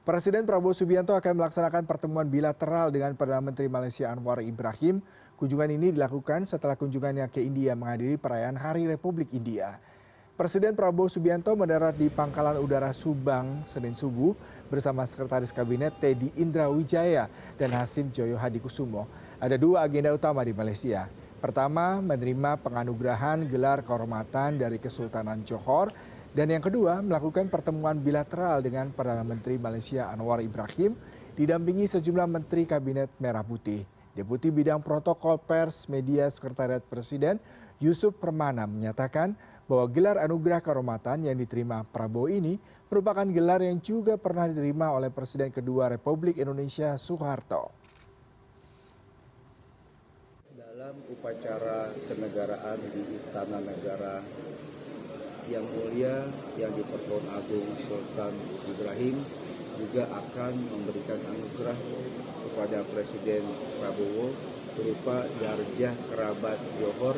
Presiden Prabowo Subianto akan melaksanakan pertemuan bilateral dengan Perdana Menteri Malaysia Anwar Ibrahim. Kunjungan ini dilakukan setelah kunjungannya ke India menghadiri perayaan Hari Republik India. Presiden Prabowo Subianto mendarat di Pangkalan Udara Subang Senin subuh bersama Sekretaris Kabinet Teddy Indra Wijaya dan Hasim Joyo Hadikusumo. Ada dua agenda utama di Malaysia. Pertama, menerima penganugerahan gelar kehormatan dari Kesultanan Johor. Dan yang kedua, melakukan pertemuan bilateral dengan Perdana Menteri Malaysia Anwar Ibrahim didampingi sejumlah Menteri Kabinet Merah Putih. Deputi Bidang Protokol Pers Media Sekretariat Presiden Yusuf Permana menyatakan bahwa gelar anugerah kehormatan yang diterima Prabowo ini merupakan gelar yang juga pernah diterima oleh Presiden kedua Republik Indonesia Soeharto. Dalam upacara kenegaraan di Istana Negara yang mulia yang di-Pertuan Agung Sultan Ibrahim juga akan memberikan anugerah kepada Presiden Prabowo berupa Darjah Kerabat Johor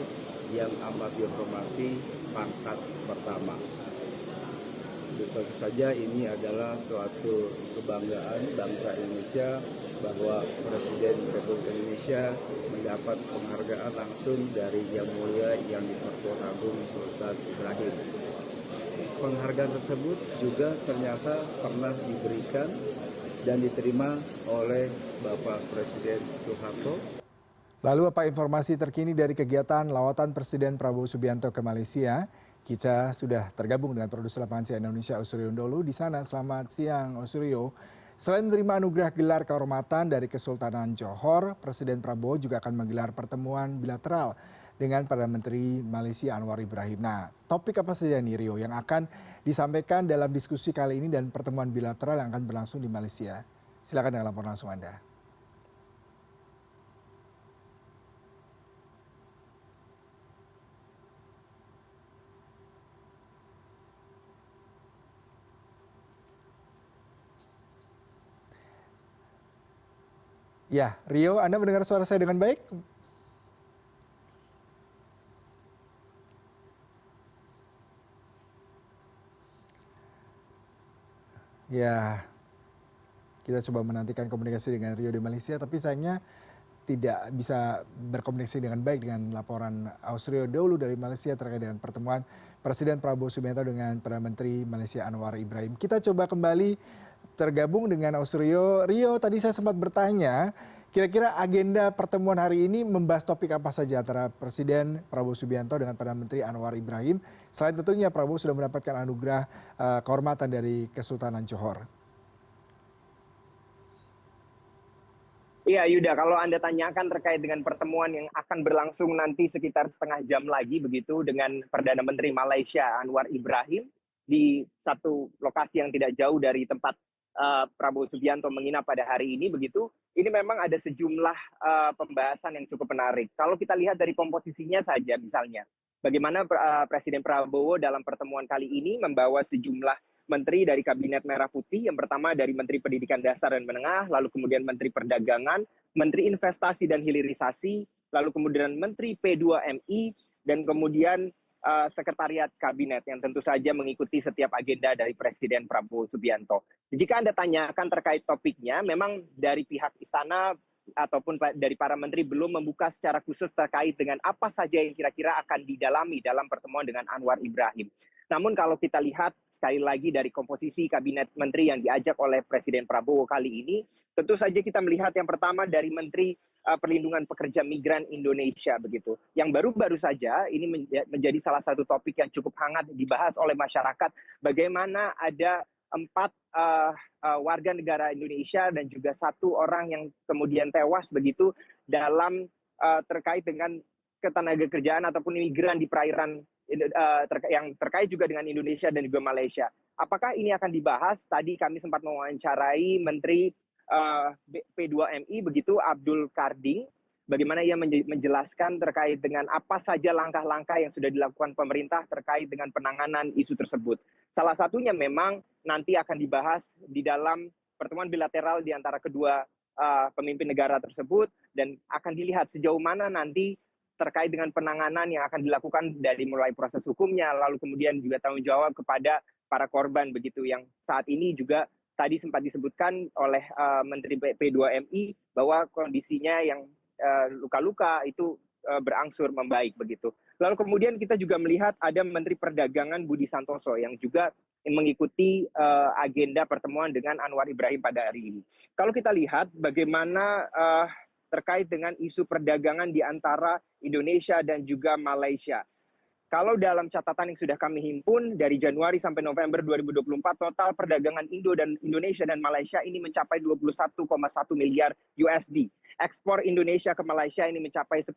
yang amat dihormati pangkat pertama. Tentu saja ini adalah suatu kebanggaan bangsa Indonesia bahwa Presiden Republik Indonesia mendapat penghargaan langsung dari Yang Mulia yang di-Pertuan Agung Sultan Ibrahim. Penghargaan tersebut juga ternyata pernah diberikan dan diterima oleh Bapak Presiden Soeharto. Lalu apa informasi terkini dari kegiatan lawatan Presiden Prabowo Subianto ke Malaysia? Kita sudah tergabung dengan produser lapangan CNN Indonesia Osuriyo Ndolu di sana. Selamat siang Osuriyo. Selain menerima anugerah gelar kehormatan dari Kesultanan Johor, Presiden Prabowo juga akan menggelar pertemuan bilateral dengan Perdana Menteri Malaysia Anwar Ibrahim. Nah, topik apa saja nih Rio yang akan disampaikan dalam diskusi kali ini dan pertemuan bilateral yang akan berlangsung di Malaysia? Silakan dengan laporan langsung Anda. Ya, Rio, Anda mendengar suara saya dengan baik? Ya, kita coba menantikan komunikasi dengan Rio di Malaysia, tapi sayangnya tidak bisa berkomunikasi dengan baik dengan laporan Osuriyo Ndolu dari Malaysia terkait dengan pertemuan Presiden Prabowo Subianto dengan Perdana Menteri Malaysia Anwar Ibrahim. Kita coba kembali tergabung dengan Osuriyo. Rio, tadi saya sempat bertanya, kira-kira agenda pertemuan hari ini membahas topik apa saja antara Presiden Prabowo Subianto dengan Perdana Menteri Anwar Ibrahim. Selain tentunya Prabowo sudah mendapatkan anugerah kehormatan dari Kesultanan Johor. Iya Yuda, kalau Anda tanyakan terkait dengan pertemuan yang akan berlangsung nanti sekitar setengah jam lagi begitu dengan Perdana Menteri Malaysia Anwar Ibrahim di satu lokasi yang tidak jauh dari tempat Prabowo Subianto menginap pada hari ini begitu. Ini memang ada sejumlah pembahasan yang cukup menarik. Kalau kita lihat dari komposisinya saja misalnya, bagaimana Presiden Prabowo dalam pertemuan kali ini membawa sejumlah menteri dari Kabinet Merah Putih, yang pertama dari Menteri Pendidikan Dasar dan Menengah, lalu kemudian Menteri Perdagangan, Menteri Investasi dan Hilirisasi, lalu kemudian Menteri P2MI, dan kemudian Sekretariat Kabinet yang tentu saja mengikuti setiap agenda dari Presiden Prabowo Subianto. Jika Anda tanyakan terkait topiknya, memang dari pihak istana ataupun dari para menteri belum membuka secara khusus terkait dengan apa saja yang kira-kira akan didalami dalam pertemuan dengan Anwar Ibrahim. Namun kalau kita lihat sekali lagi dari komposisi kabinet menteri yang diajak oleh Presiden Prabowo kali ini, tentu saja kita melihat yang pertama dari Menteri Perlindungan Pekerja Migran Indonesia begitu. Yang baru-baru saja ini menjadi salah satu topik yang cukup hangat dibahas oleh masyarakat, bagaimana ada 4 warga negara Indonesia dan juga 1 orang yang kemudian tewas begitu dalam terkait dengan ketenagakerjaan ataupun imigran di perairan yang terkait juga dengan Indonesia dan juga Malaysia. Apakah ini akan dibahas? Tadi kami sempat mewawancarai Menteri P2MI begitu Abdul Karding, bagaimana ia menjelaskan terkait dengan apa saja langkah-langkah yang sudah dilakukan pemerintah terkait dengan penanganan isu tersebut. Salah satunya memang nanti akan dibahas di dalam pertemuan bilateral di antara kedua pemimpin negara tersebut, dan akan dilihat sejauh mana nanti terkait dengan penanganan yang akan dilakukan dari mulai proses hukumnya, lalu kemudian juga tanggung jawab kepada para korban begitu, yang saat ini juga tadi sempat disebutkan oleh Menteri P2MI bahwa kondisinya yang luka-luka itu berangsur membaik begitu. Lalu kemudian kita juga melihat ada Menteri Perdagangan Budi Santoso yang juga mengikuti agenda pertemuan dengan Anwar Ibrahim pada hari ini. Kalau kita lihat bagaimana terkait dengan isu perdagangan di antara Indonesia dan juga Malaysia. Kalau dalam catatan yang sudah kami himpun dari Januari sampai November 2024, total perdagangan Indonesia dan Malaysia ini mencapai 21,1 miliar USD. Ekspor Indonesia ke Malaysia ini mencapai 10,9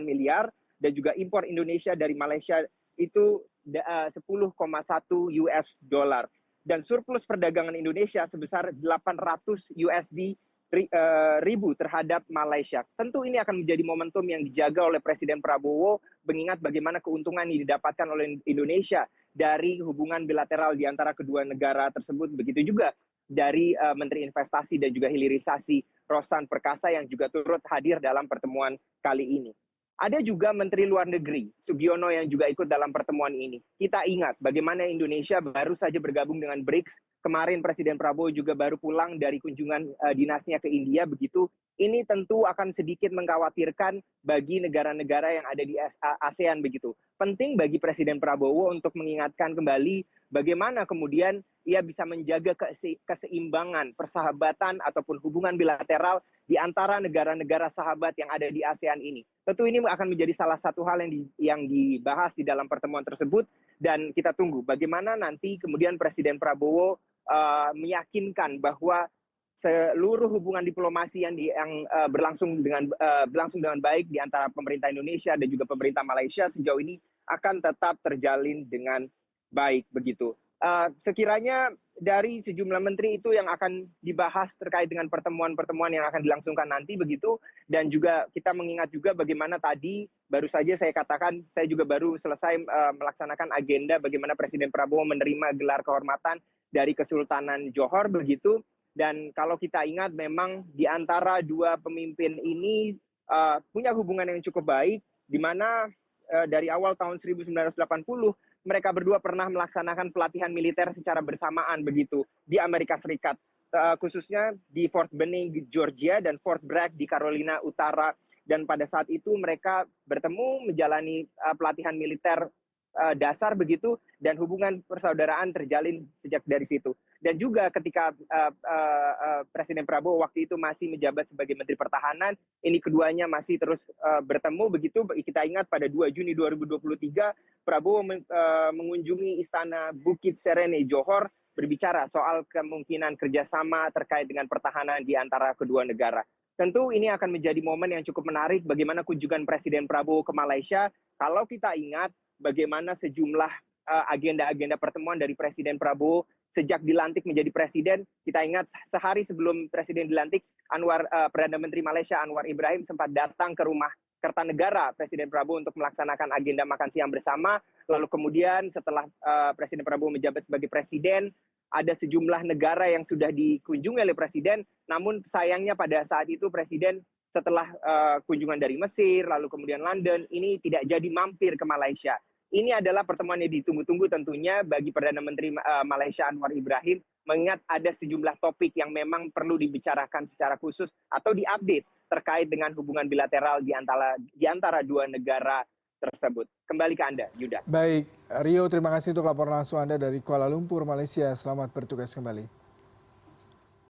miliar dan juga impor Indonesia dari Malaysia itu 10,1 US dollar. Dan surplus perdagangan Indonesia sebesar 800 USD ribu terhadap Malaysia. Tentu ini akan menjadi momentum yang dijaga oleh Presiden Prabowo, mengingat bagaimana keuntungan yang didapatkan oleh Indonesia dari hubungan bilateral di antara kedua negara tersebut. Begitu juga dari Menteri Investasi dan juga Hilirisasi Rosan Perkasa yang juga turut hadir dalam pertemuan kali ini. Ada juga Menteri Luar Negeri, Sugiono, yang juga ikut dalam pertemuan ini. Kita ingat bagaimana Indonesia baru saja bergabung dengan BRICS. Kemarin Presiden Prabowo juga baru pulang dari kunjungan dinasnya ke India. Begitu, ini tentu akan sedikit mengkhawatirkan bagi negara-negara yang ada di ASEAN. Begitu, penting bagi Presiden Prabowo untuk mengingatkan kembali bagaimana kemudian ia bisa menjaga keseimbangan, persahabatan ataupun hubungan bilateral di antara negara-negara sahabat yang ada di ASEAN ini. Tentu ini akan menjadi salah satu hal yang dibahas di dalam pertemuan tersebut, dan kita tunggu bagaimana nanti kemudian Presiden Prabowo meyakinkan bahwa seluruh hubungan diplomasi yang berlangsung dengan baik di antara pemerintah Indonesia dan juga pemerintah Malaysia sejauh ini akan tetap terjalin dengan baik begitu. Sekiranya dari sejumlah menteri itu yang akan dibahas terkait dengan pertemuan-pertemuan yang akan dilangsungkan nanti begitu, dan juga kita mengingat juga bagaimana tadi baru saja saya katakan saya juga baru selesai melaksanakan agenda bagaimana Presiden Prabowo menerima gelar kehormatan dari Kesultanan Johor begitu. Dan kalau kita ingat memang di antara dua pemimpin ini punya hubungan yang cukup baik, di mana dari awal tahun 1980 mereka berdua pernah melaksanakan pelatihan militer secara bersamaan begitu di Amerika Serikat, khususnya di Fort Benning, Georgia, dan Fort Bragg di Carolina Utara. Dan pada saat itu mereka bertemu menjalani pelatihan militer dasar begitu, dan hubungan persaudaraan terjalin sejak dari situ. Dan juga ketika Presiden Prabowo waktu itu masih menjabat sebagai Menteri Pertahanan, ini keduanya masih terus bertemu begitu. Kita ingat pada 2 Juni 2023, Prabowo mengunjungi Istana Bukit Serene Johor, berbicara soal kemungkinan kerjasama terkait dengan pertahanan di antara kedua negara. Tentu ini akan menjadi momen yang cukup menarik bagaimana kunjungan Presiden Prabowo ke Malaysia. Kalau kita ingat bagaimana sejumlah agenda-agenda pertemuan dari Presiden Prabowo sejak dilantik menjadi presiden. Kita ingat sehari sebelum presiden dilantik, Perdana Menteri Malaysia Anwar Ibrahim sempat datang ke rumah Kertanegara Presiden Prabowo untuk melaksanakan agenda makan siang bersama. Lalu kemudian setelah Presiden Prabowo menjabat sebagai presiden, ada sejumlah negara yang sudah dikunjungi oleh presiden, namun sayangnya pada saat itu presiden setelah kunjungan dari Mesir, lalu kemudian London, ini tidak jadi mampir ke Malaysia. Ini adalah pertemuan yang ditunggu-tunggu tentunya bagi Perdana Menteri Malaysia Anwar Ibrahim, mengingat ada sejumlah topik yang memang perlu dibicarakan secara khusus atau diupdate terkait dengan hubungan bilateral di antara dua negara tersebut. Kembali ke Anda, Yuda. Baik, Rio, terima kasih untuk laporan langsung Anda dari Kuala Lumpur, Malaysia. Selamat bertugas kembali.